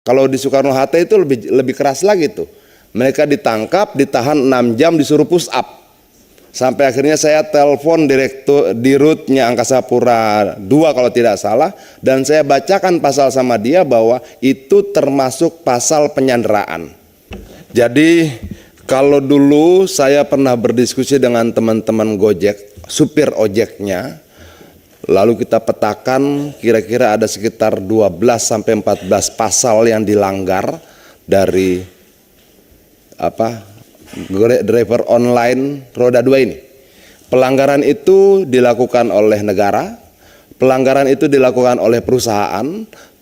Kalau di Soekarno-Hatta itu lebih keras lagi tuh. Mereka ditangkap, ditahan 6 jam, disuruh push up. Sampai akhirnya saya telepon dirutnya Angkasa Pura II kalau tidak salah, dan saya bacakan pasal sama dia bahwa itu termasuk pasal penyanderaan. Jadi kalau dulu saya pernah berdiskusi dengan teman-teman Gojek, supir ojeknya, lalu kita petakan kira-kira ada sekitar 12 sampai 14 pasal yang dilanggar dari driver online roda 2 ini. Pelanggaran itu dilakukan oleh negara, pelanggaran itu dilakukan oleh perusahaan,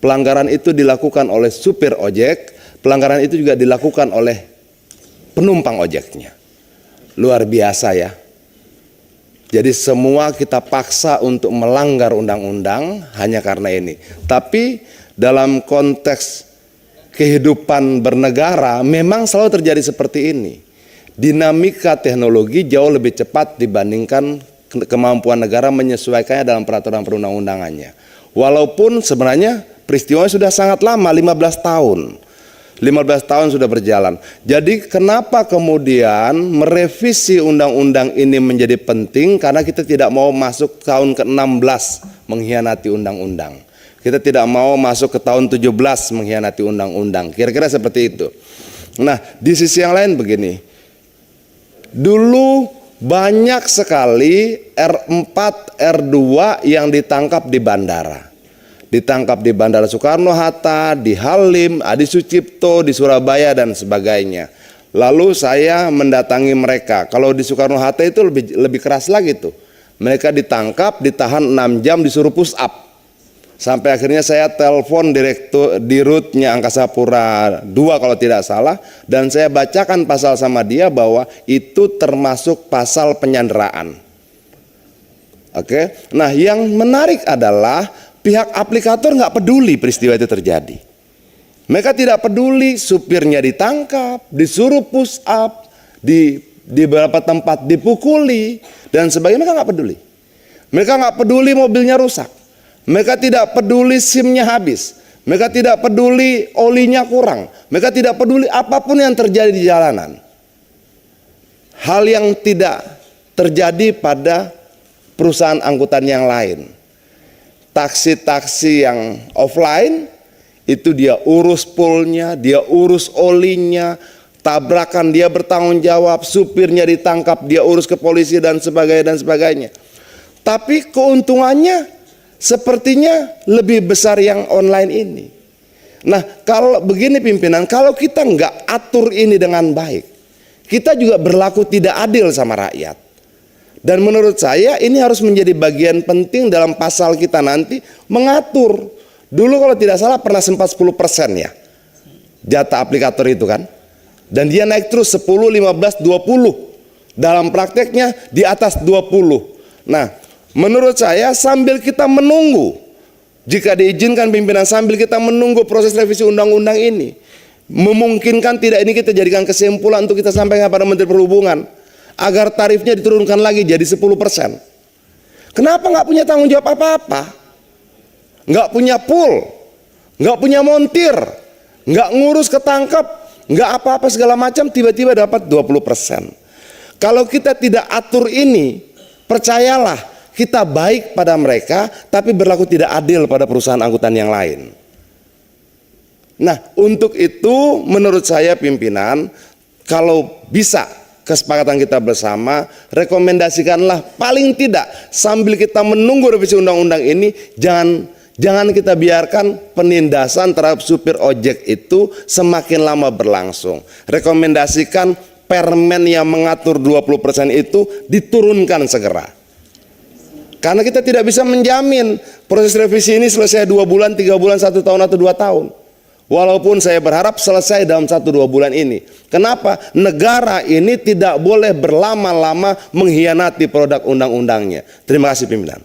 pelanggaran itu dilakukan oleh supir ojek, pelanggaran itu juga dilakukan oleh penumpang ojeknya. Luar biasa ya. Jadi semua kita paksa untuk melanggar undang-undang hanya karena ini. Tapi dalam konteks kehidupan bernegara memang selalu terjadi seperti ini. Dinamika teknologi jauh lebih cepat dibandingkan kemampuan negara menyesuaikannya dalam peraturan perundang-undangannya. Walaupun sebenarnya peristiwanya sudah sangat lama, 15 tahun. 15 tahun sudah berjalan. Jadi kenapa kemudian merevisi undang-undang ini menjadi penting? Karena kita tidak mau masuk tahun ke-16 mengkhianati undang-undang. Kita tidak mau masuk ke tahun 17 mengkhianati undang-undang. Kira-kira seperti itu. Nah, di sisi yang lain begini. Dulu banyak sekali R4, R2 yang ditangkap di bandara. Ditangkap di Bandara Soekarno-Hatta, di Halim, Adi Sucipto, di Surabaya dan sebagainya. Lalu saya mendatangi mereka. Kalau di Soekarno-Hatta itu lebih keras lagi tuh. Mereka ditangkap, ditahan 6 jam, disuruh push up. Sampai akhirnya saya telepon dirutnya Angkasa Pura II kalau tidak salah, dan saya bacakan pasal sama dia bahwa itu termasuk pasal penyanderaan. Oke. Nah, yang menarik adalah pihak aplikator nggak peduli peristiwa itu terjadi. Mereka tidak peduli supirnya ditangkap, disuruh push up, di beberapa tempat dipukuli dan sebagainya. Mereka nggak peduli. Mereka nggak peduli mobilnya rusak. Mereka tidak peduli SIM-nya habis. Mereka tidak peduli olinya kurang. Mereka tidak peduli apapun yang terjadi di jalanan. Hal yang tidak terjadi pada perusahaan angkutan yang lain. Taksi-taksi yang offline itu dia urus poolnya, dia urus olinya, tabrakan dia bertanggung jawab, supirnya ditangkap, dia urus ke polisi dan sebagainya. Tapi keuntungannya sepertinya lebih besar yang online ini. Nah, kalau begini pimpinan, kalau kita nggak atur ini dengan baik, kita juga berlaku tidak adil sama rakyat. Dan menurut saya ini harus menjadi bagian penting dalam pasal kita nanti mengatur. Dulu kalau tidak salah pernah sempat 10% ya jatah aplikator itu kan. Dan dia naik terus 10, 15, 20. Dalam prakteknya di atas 20. Nah, menurut saya sambil kita menunggu, jika diizinkan pimpinan, sambil kita menunggu proses revisi undang-undang ini, memungkinkan tidak ini kita jadikan kesimpulan untuk kita sampaikan kepada Menteri Perhubungan agar tarifnya diturunkan lagi jadi 10%. Kenapa nggak punya tanggung jawab apa-apa? Nggak punya pool, nggak punya montir, nggak ngurus ketangkap, nggak apa-apa segala macam, tiba-tiba dapat 20%. Kalau kita tidak atur ini, percayalah kita baik pada mereka, tapi berlaku tidak adil pada perusahaan angkutan yang lain. Nah, untuk itu menurut saya pimpinan, kalau bisa kesepakatan kita bersama, rekomendasikanlah paling tidak sambil kita menunggu revisi undang-undang ini, jangan kita biarkan penindasan terhadap supir ojek itu semakin lama berlangsung. Rekomendasikan permen yang mengatur 20% itu diturunkan segera. Karena kita tidak bisa menjamin proses revisi ini selesai 2 bulan, 3 bulan, 1 tahun atau 2 tahun. Walaupun saya berharap selesai dalam 1-2 bulan ini. Kenapa? Negara ini tidak boleh berlama-lama mengkhianati produk undang-undangnya. Terima kasih pimpinan.